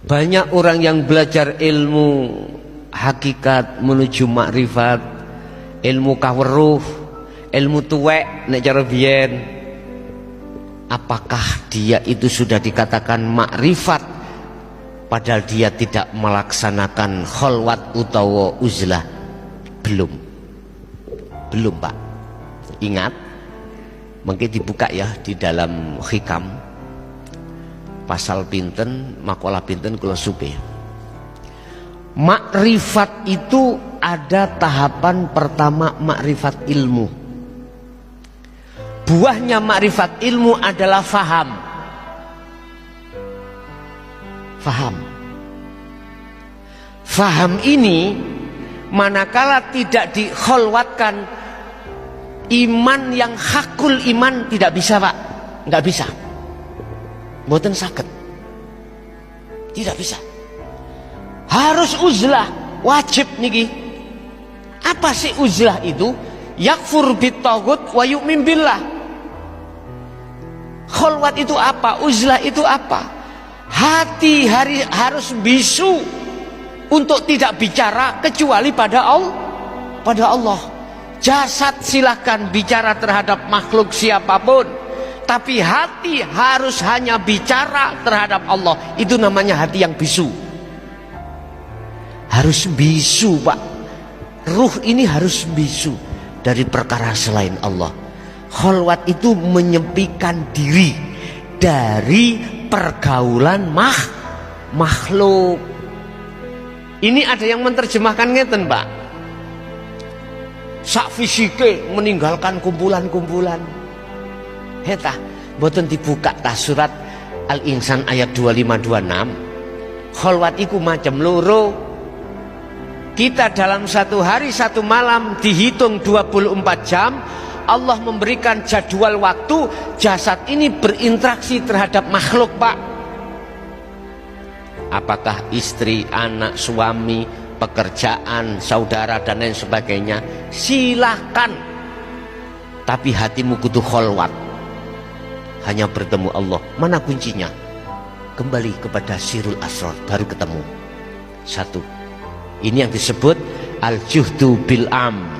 Banyak orang yang belajar ilmu hakikat menuju makrifat, ilmu kaweruh, ilmu tuwek nek cara biyen. Apakah dia itu sudah dikatakan makrifat padahal dia tidak melaksanakan kholwat utawa uzlah? Belum, Pak. Ingat, mungkin dibuka ya di dalam hikam pasal pinten, makalah pinten kula supe. Makrifat itu ada tahapan pertama, makrifat ilmu. Buahnya makrifat ilmu adalah faham. Faham ini manakala tidak dikholwatkan, iman yang hakul iman tidak bisa, Pak. Nggak bisa. Mboten saged. Tidak bisa. Harus uzlah, wajib niki. Apa sih uzlah itu? Yakfur bit-taghut wa yu'min billah. Kholwat itu apa? Uzlah itu apa? Hati harus bisu untuk tidak bicara kecuali pada Allah. Jasad silahkan bicara terhadap makhluk siapapun, tapi hati harus hanya bicara terhadap Allah. Itu namanya hati yang bisu. Harus bisu, Pak. Ruh ini harus bisu dari perkara selain Allah. Kholwat itu menyepikan diri dari pergaulan makhluk. Ini ada yang menerjemahkan ngeten, Pak. Sak fisike meninggalkan kumpulan-kumpulan. Hetah, boten dibuka tah surat Al-Insan ayat 25-26. Kholwat iku macam loro. Kita dalam satu hari satu malam dihitung 24 jam. Allah memberikan jadwal waktu jasad ini berinteraksi terhadap makhluk, Pak. Apakah istri, anak, suami, pekerjaan, saudara dan lain sebagainya, silahkan. Tapi hatimu kudu kholwat, hanya bertemu Allah. Mana kuncinya? Kembali kepada sirul asrar, baru ketemu. Satu, ini yang disebut al-juhdu bil-am,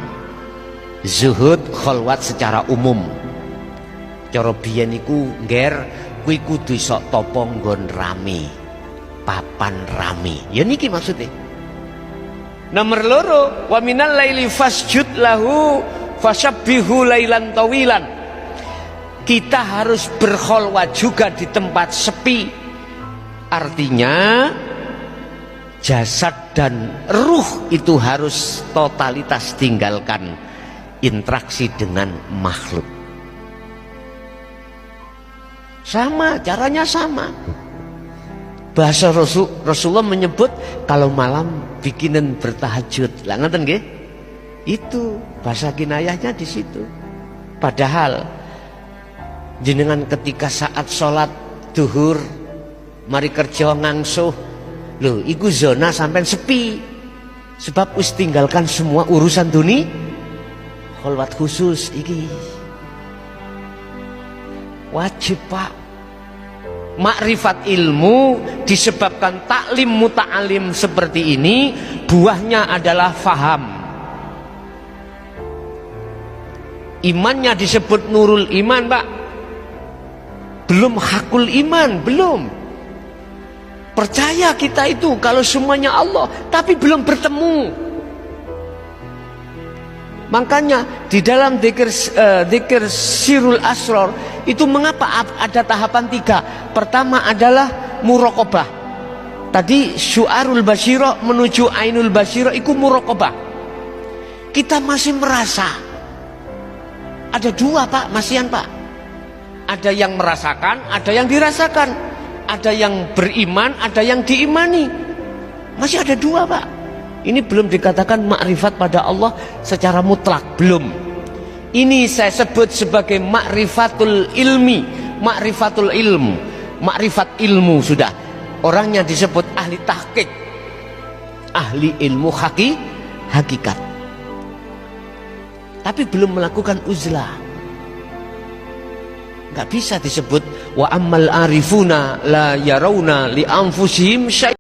zuhud kholwat secara umum. Cara biyen iku ngger kuwi kudu iso topo nggon rame, papan rame. Ya niki maksudnya. Nomor loro, wa minal laili fasjud lahu fasabbihu lailan tawilan. Kita harus berkholwat juga di tempat sepi. Artinya jasad dan ruh itu harus totalitas tinggalkan interaksi dengan makhluk. Sama, caranya sama. Bahasa Rasulullah menyebut kalau malam bikinan bertahajud. Lah ngeten nggih? Itu bahasa kinayahnya di situ. Padahal jenengan ketika saat sholat duhur mari kerja ngangsuh, lho iku zona sampai sepi. Sebab wis tinggalkan semua urusan dunia. Kholwat khusus iki wajib, Pak. Makrifat ilmu disebabkan taklim muta'alim seperti ini, buahnya adalah faham. Imannya disebut nurul iman, Pak. Belum hakul iman, belum. Percaya kita itu kalau semuanya Allah, tapi belum bertemu. Makanya di dalam dzikir sirul asrar itu mengapa ada tahapan 3. Pertama adalah muraqabah. Tadi syu'arul basyirah menuju ainul basyirah itu muraqabah. Kita masih merasa. Ada 2, Pak, masihan, Pak. Ada yang merasakan, ada yang dirasakan. Ada yang beriman, ada yang diimani. Masih ada 2, Pak. Ini belum dikatakan makrifat pada Allah secara mutlak, belum. Ini saya sebut sebagai makrifatul ilmi, makrifatul ilmu, makrifat ilmu sudah. Orangnya disebut ahli tahqiq, ahli ilmu hakikat. Tapi belum melakukan uzlah. nggak bisa disebut wa ammal arifuna la yarawna li anfusihim syai'.